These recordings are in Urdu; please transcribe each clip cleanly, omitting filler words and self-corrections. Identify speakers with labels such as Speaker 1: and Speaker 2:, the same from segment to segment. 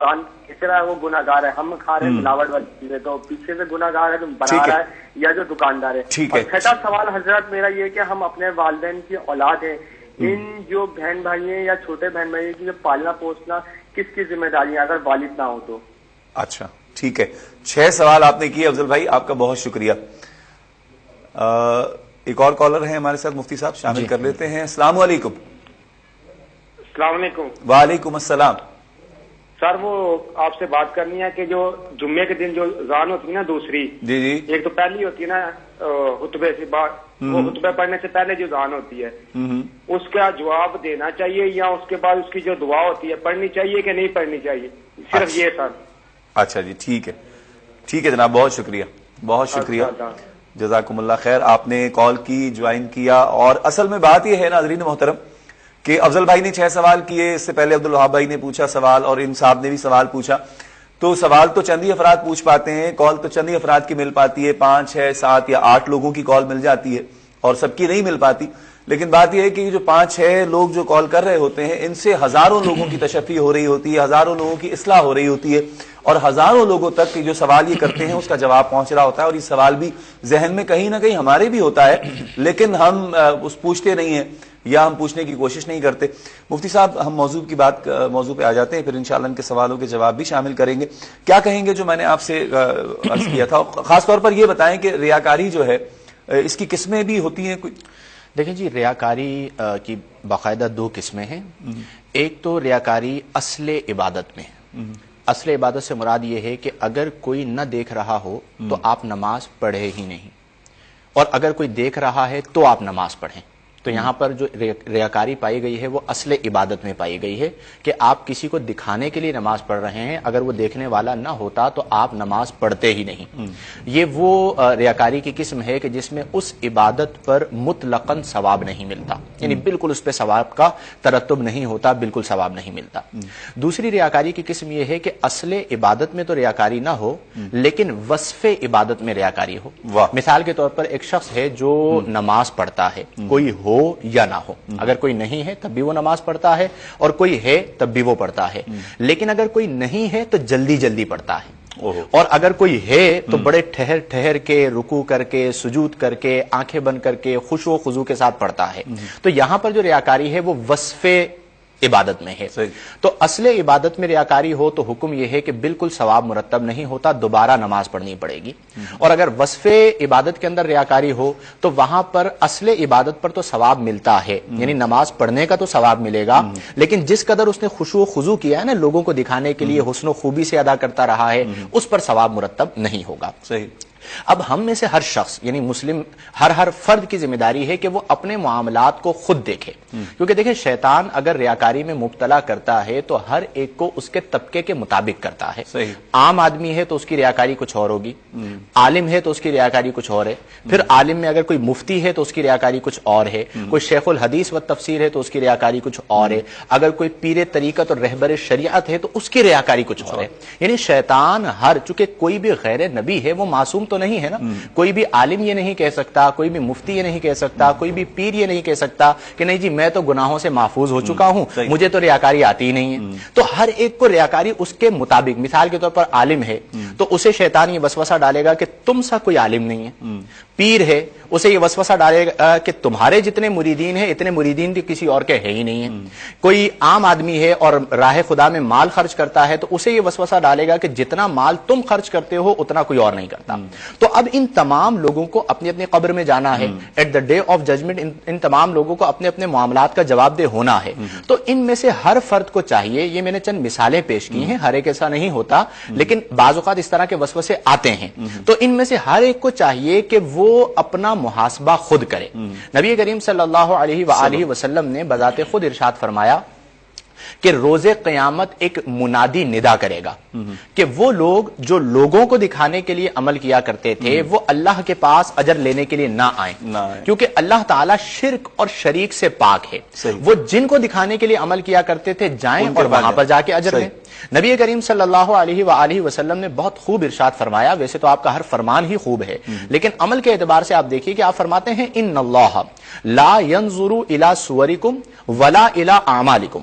Speaker 1: نقصان کس طرح وہ گناہگار ہے. ہم کھا رہے ہیں ملاوٹ والی چیزیں, تو پیچھے سے گناہگار ہے جو بنا رہا ہے یا جو دکاندار ہے. اور چھٹا سوال حضرت میرا یہ کہ ہم اپنے والدین کی اولاد ہیں, ان جو بہن بھائی ہیں یا چھوٹے بہن بھائی کی جو پالنا پوسنا کس کی ذمہ داری ہے اگر والد نہ ہو تو؟
Speaker 2: اچھا ٹھیک ہے, 6 سوال آپ نے کیے افضل بھائی, آپ کا بہت شکریہ. ایک اور کالر ہیں ہمارے ساتھ, مفتی صاحب شامل کر لیتے ہیں. السلام علیکم.
Speaker 1: السلام علیکم.
Speaker 2: وعلیکم السلام.
Speaker 1: سر وہ آپ سے بات کرنی ہے کہ جو جمعے کے دن جو اذان ہوتی ہے نا دوسری,
Speaker 2: جی جی,
Speaker 1: ایک تو پہلی ہوتی ہے نا خطبے سے بعد, وہ خطبے پڑھنے سے پہلے جو اذان ہوتی ہے اس کا جواب دینا چاہیے یا اس کے بعد اس کی جو دعا ہوتی ہے پڑھنی چاہیے کہ نہیں پڑھنی چاہیے, صرف یہ سر.
Speaker 2: اچھا جی ٹھیک ہے, ٹھیک ہے جناب, بہت شکریہ, بہت شکریہ, جزاکم اللہ خیر. آپ نے کال کی, جوائن کیا, اور اصل میں بات یہ ہے ناظرین محترم کہ افضل بھائی نے 6 سوال کیے, اس سے پہلے عبدالوہاب بھائی نے پوچھا سوال, اور ان صاحب نے بھی سوال پوچھا. تو سوال تو چند ہی افراد پوچھ پاتے ہیں, کال تو چند ہی افراد کی مل پاتی ہے, 5 6 7 یا 8 لوگوں کی کال مل جاتی ہے اور سب کی نہیں مل پاتی. لیکن بات یہ ہے کہ جو 5 6 لوگ جو کال کر رہے ہوتے ہیں, ان سے ہزاروں لوگوں کی تشفی ہو رہی ہوتی ہے, ہزاروں لوگوں کی اصلاح ہو رہی ہوتی ہے, اور ہزاروں لوگوں تک جو سوال یہ کرتے ہیں اس کا جواب پہنچ رہا ہوتا ہے. اور یہ سوال بھی ذہن میں کہیں نہ کہیں ہمارے بھی ہوتا ہے, لیکن ہم اس پوچھتے نہیں ہیں یا ہم پوچھنے کی کوشش نہیں کرتے. مفتی صاحب ہم موضوع پہ آ جاتے ہیں, پھر انشاءاللہ ان کے سوالوں کے جواب بھی شامل کریں گے. کیا کہیں گے جو میں نے آپ سے عرض کیا تھا, خاص طور پر یہ بتائیں کہ ریاکاری جو ہے اس کی قسمیں بھی ہوتی ہیں کوئی؟
Speaker 3: دیکھیں جی, ریاکاری کی باقاعدہ 2 قسمیں ہیں. ایک تو ریاکاری اصل عبادت میں ہے. اصل عبادت سے مراد یہ ہے کہ اگر کوئی نہ دیکھ رہا ہو تو آپ نماز پڑھے ہی نہیں, اور اگر کوئی دیکھ رہا ہے تو آپ نماز پڑھیں. تو یہاں پر جو ریاکاری پائی گئی ہے وہ اصل عبادت میں پائی گئی ہے کہ آپ کسی کو دکھانے کے لیے نماز پڑھ رہے ہیں, اگر وہ دیکھنے والا نہ ہوتا تو آپ نماز پڑھتے ہی نہیں. یہ وہ ریاکاری کی قسم ہے کہ جس میں اس عبادت پر مطلقاً ثواب نہیں ملتا, یعنی بالکل اس پہ ثواب کا ترتب نہیں ہوتا, بالکل ثواب نہیں ملتا. دوسری ریاکاری کی قسم یہ ہے کہ اصل عبادت میں تو ریاکاری نہ ہو لیکن وصف عبادت میں ریاکاری ہو. مثال کے طور پر ایک شخص ہے جو نماز پڑھتا ہے, کوئی ہو یا نہ ہو, اگر کوئی نہیں ہے تب بھی وہ نماز پڑھتا ہے, اور کوئی ہے تب بھی وہ پڑھتا ہے. لیکن اگر کوئی نہیں ہے تو جلدی جلدی پڑھتا ہے, اور اگر کوئی ہے تو بڑے ٹھہر ٹھہر کے, رکوع کر کے, سجود کر کے, آنکھیں بند کر کے, خشوع و خضوع کے ساتھ پڑھتا ہے. تو یہاں پر جو ریاکاری ہے وہ وصف عبادت میں ہے. تو اصل عبادت میں ریاکاری ہو تو حکم یہ ہے کہ بالکل ثواب مرتب نہیں ہوتا, دوبارہ نماز پڑھنی پڑے گی. اور اگر وصف عبادت کے اندر ریاکاری ہو تو وہاں پر اصل عبادت پر تو ثواب ملتا ہے, یعنی نماز پڑھنے کا تو ثواب ملے گا, لیکن جس قدر اس نے خشوع و خضوع کیا ہے نا, لوگوں کو دکھانے کے لیے حسن و خوبی سے ادا کرتا رہا ہے, اس پر ثواب مرتب نہیں ہوگا.
Speaker 2: صحیح.
Speaker 3: اب ہم میں سے ہر شخص یعنی مسلم ہر فرد کی ذمہ داری ہے کہ وہ اپنے معاملات کو خود دیکھے, کیونکہ دیکھیں شیطان اگر ریاکاری میں مبتلا کرتا ہے تو ہر ایک کو اس کے طبقے کے مطابق کرتا ہے. عام آدمی ہے تو اس کی ریاکاری کچھ اور ہوگی, عالم ہے تو اس کی ریاکاری کچھ اور ہے, پھر عالم میں اگر کوئی مفتی ہے تو اس کی ریاکاری کچھ اور ہے, کوئی شیخ الحدیث و تفسیر ہے تو اس کی ریاکاری کچھ اور ہے, اگر کوئی پیر طریقت اور رہبر شریعت ہے تو اس کی ریاکاری کچھ اور ہے. یعنی شیطان چونکہ کوئی بھی غیر نبی ہے وہ معصوم تو نہیں ہے نا, کوئی بھی عالم یہ نہیں کہہ سکتا, کوئی بھی مفتی یہ نہیں کہہ سکتا, کوئی بھی پیر یہ نہیں کہہ سکتا کہ نہیں جی میں تو گناہوں سے محفوظ ہو چکا ہوں, مجھے تو ریاکاری آتی ہی نہیں ہے. تو ہر ایک کو ریاکاری اس کے مطابق, مثال کے طور پر عالم ہے تو اسے شیطان یہ وسوسہ ڈالے گا کہ تم سا کوئی عالم نہیں ہے. پیر ہے اسے یہ وسوسہ ڈالے گا کہ تمہارے جتنے مریدین ہیں اتنے مریدین بھی کسی اور کے ہے ہی نہیں ہیں. کوئی عام آدمی ہے اور راہ خدا میں مال خرچ کرتا ہے تو اسے یہ وسوسہ ڈالے گا کہ جتنا مال تم خرچ کرتے ہو اتنا کوئی اور نہیں کرتا. تو اب ان تمام لوگوں کو اپنی اپنی قبر میں جانا ہے, at the day of judgement ان تمام لوگوں کو اپنے اپنے معاملات کا جواب دہ ہونا ہے. تو ان میں سے ہر فرد کو چاہیے, یہ میں نے چند مثالیں پیش کی ہیں, ہر ایک ایسا نہیں ہوتا لیکن بعض اوقات اس طرح کے وسوسے آتے ہیں, تو ان میں سے ہر ایک کو چاہیے کہ وہ اپنا محاسبہ خود کرے. نبی کریم صلی اللہ علیہ وآلہ وسلم نے بذات خود ارشاد فرمایا کہ روز قیامت ایک منادی ندا کرے گا کہ وہ لوگ جو لوگوں کو دکھانے کے لیے عمل کیا کرتے تھے وہ اللہ کے پاس اجر لینے کے لیے نہ آئیں, کیونکہ اللہ تعالیٰ شرک اور شریک سے پاک ہے. وہ جن کو دکھانے کے لیے عمل کیا کرتے تھے جائیں اور وہاں پر جا کے اجر لیں. نبی کریم صلی اللہ علیہ وآلہ وسلم نے بہت خوب ارشاد فرمایا, ویسے تو آپ کا ہر فرمان ہی خوب ہے لیکن عمل کے اعتبار سے آپ دیکھیے کہ آپ فرماتے ہیں ان اللہ لا ينظر الى صورکم ولا الى اعمالکم,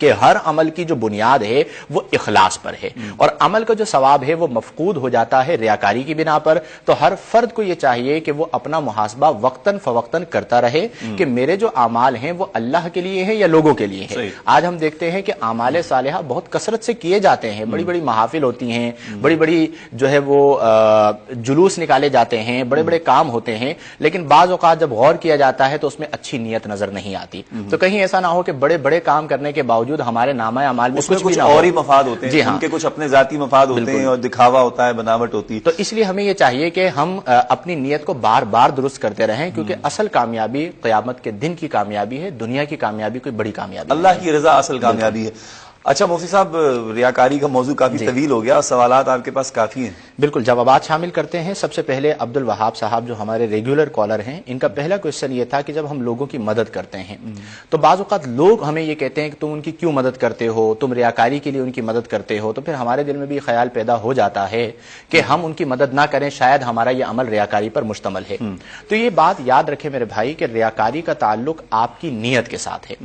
Speaker 3: کہ ہر عمل کی جو بنیاد ہے وہ اخلاص پر ہے، اور عمل کا جو ثواب ہے وہ مفقود ہو جاتا ہے ریاکاری کی بنا پر. تو ہر فرد کو یہ چاہیے کہ وہ اپنا محاسبہ وقتاً فوقتاً کرتا رہے کہ میرے جو اعمال ہیں وہ اللہ کے لیے ہیں یا لوگوں کے لیے ہیں. آج ہم دیکھتے ہیں کہ اعمال صالحہ بہت کثرت سے کیے جاتے ہیں، بڑی بڑی محافل ہوتی ہیں، بڑی بڑی جو ہے وہ جلوس نکالے جاتے ہیں، بڑے بڑے کام ہوتے ہیں، لیکن بعض اوقات جب غور کیا جاتا ہے تو اس میں اچھی نیت نظر نہیں آتی. تو کہیں ایسا نہ ہو کہ بڑے بڑے کام کرنے کے باوجود ہمارے نامہ اعمال میں کچھ
Speaker 2: اور ہی مفاد ہوتے ہیں، ان کے کچھ اپنے ذاتی مفاد ہوتے ہیں اور دکھاوا ہوتا ہے، بناوٹ ہوتی ہے.
Speaker 3: تو اس لیے ہمیں یہ چاہیے کہ ہم اپنی نیت کو بار بار درست کرتے رہیں، کیونکہ اصل کامیابی قیامت کے دن کی کامیابی ہے، دنیا کی کامیابی کوئی بڑی کامیابی، اللہ
Speaker 2: کی رضا اصل کامیابی ہے. اچھا مفتی صاحب، ریاکاری کا موضوع کافی طویل ہو گیا، سوالات آپ کے پاس کافی ہیں.
Speaker 3: بالکل، جوابات شامل کرتے ہیں. سب سے پہلے عبد الوہاب صاحب جو ہمارے ریگولر کالر ہیں، ان کا پہلا کوشچن یہ تھا کہ جب ہم لوگوں کی مدد کرتے ہیں تو بعض اوقات لوگ ہمیں یہ کہتے ہیں کہ تم ان کی کیوں مدد کرتے ہو، تم ریاکاری کے لیے ان کی مدد کرتے ہو. تو پھر ہمارے دل میں بھی خیال پیدا ہو جاتا ہے کہ ہم ان کی مدد نہ کریں، شاید ہمارا یہ عمل ریاکاری پر مشتمل ہے. تو یہ بات یاد رکھیں میرے بھائی کہ ریاکاری کا تعلق آپ کی نیت کے ساتھ ہے.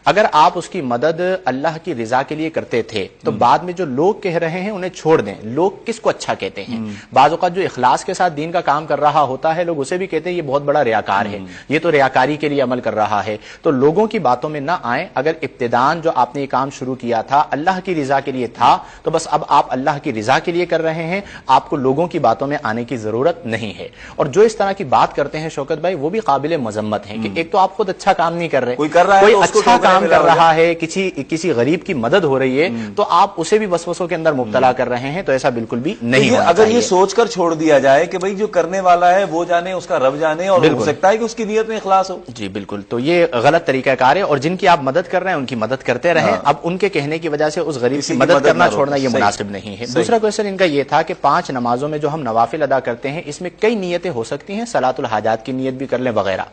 Speaker 3: اگر آپ اس کی مدد اللہ کی رضا کے لیے کرتے تھے تو بعد میں جو لوگ کہہ رہے ہیں انہیں چھوڑ دیں. لوگ کس کو اچھا کہتے ہیں؟ بعض اوقات جو اخلاص کے ساتھ دین کا کام کر رہا ہوتا ہے، لوگ اسے بھی کہتے ہیں یہ بہت بڑا ریاکار ہے، یہ تو ریاکاری کے لیے عمل کر رہا ہے. تو لوگوں کی باتوں میں نہ آئیں. اگر ابتداءً جو آپ نے یہ کام شروع کیا تھا اللہ کی رضا کے لیے تھا تو بس اب آپ اللہ کی رضا کے لیے کر رہے ہیں، آپ کو لوگوں کی باتوں میں آنے کی ضرورت نہیں ہے. اور جو اس طرح کی بات کرتے ہیں شوکت بھائی، وہ بھی قابل مذمت ہیں کہ ایک تو آپ خود اچھا کام نہیں کر رہے، کوئی اچھا کام کر رہا ہے، کسی غریب کی مدد ہو رہی ہے تو آپ اسے بھی وسوسوں کے اندر مبتلا کر رہے ہیں. تو ایسا بالکل بھی نہیں ہونا
Speaker 2: اگر یہ سوچ کر چھوڑ دیا جائے کہ بھئی جو کرنے والا ہے وہ جانے، اس کا رب جانے، اور ہو سکتا ہے کہ اس کی نیت میں اخلاص ہو.
Speaker 3: جی بالکل، تو یہ غلط طریقہ کار ہے. اور جن کی آپ مدد کر رہے ہیں ان کی مدد کرتے رہیں. اب ان کے کہنے کی وجہ سے اس غریب کی مدد کرنا چھوڑنا یہ مناسب نہیں ہے. دوسرا کوشچن ان کا یہ تھا کہ 5 نمازوں میں جو ہم نوافل ادا کرتے ہیں اس میں کئی نیتیں ہو سکتی ہیں، صلاۃ الحاجات کی نیت بھی کر لیں وغیرہ.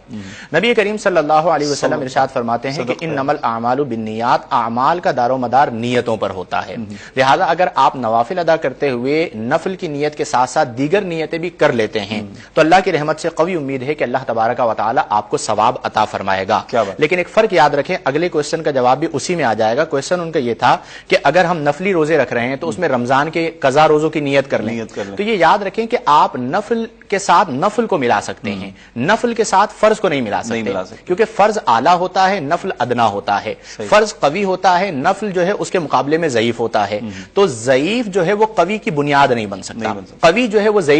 Speaker 3: نبی کریم صلی اللہ علیہ وسلم ارشاد فرماتے ہیں کہ انما الاعمال بالنیات، اعمال کا دار و مدار نیتوں پر ہوتا ہے. لہذا اگر آپ نوافل ادا کرتے ہوئے نفل کی نیت کے ساتھ ساتھ دیگر نیتیں بھی کر لیتے ہیں تو اللہ کی رحمت سے قوی امید ہے کہ اللہ تبارک و تعالی آپ کو ثواب عطا فرمائے گا. لیکن ایک فرق یاد رکھیں، اگلے کوشچن کا جواب بھی اسی میں آ جائے گا. کوشچن ان کا یہ تھا کہ اگر ہم نفلی روزے رکھ رہے ہیں تو اس میں رمضان کے قضا روزوں کی نیت کر لیں. تو یہ یاد رکھیں کہ آپ نفل کے ساتھ نفل کو ملا سکتے ہیں، نفل کے ساتھ فرض کو نہیں ملا سکتے، کیونکہ فرض اعلیٰ ہوتا ہے، نفل ادنا ہوتا ہے. فرض قوی ہوتا ہے، نفل جو ہے اس کے مقابلے میں ضعیف ہوتا ہے. تو ضعیف جو ہے وہ قوی کی بنیاد نہیں بن سکتا، قوی جو ہے وہ ضعیف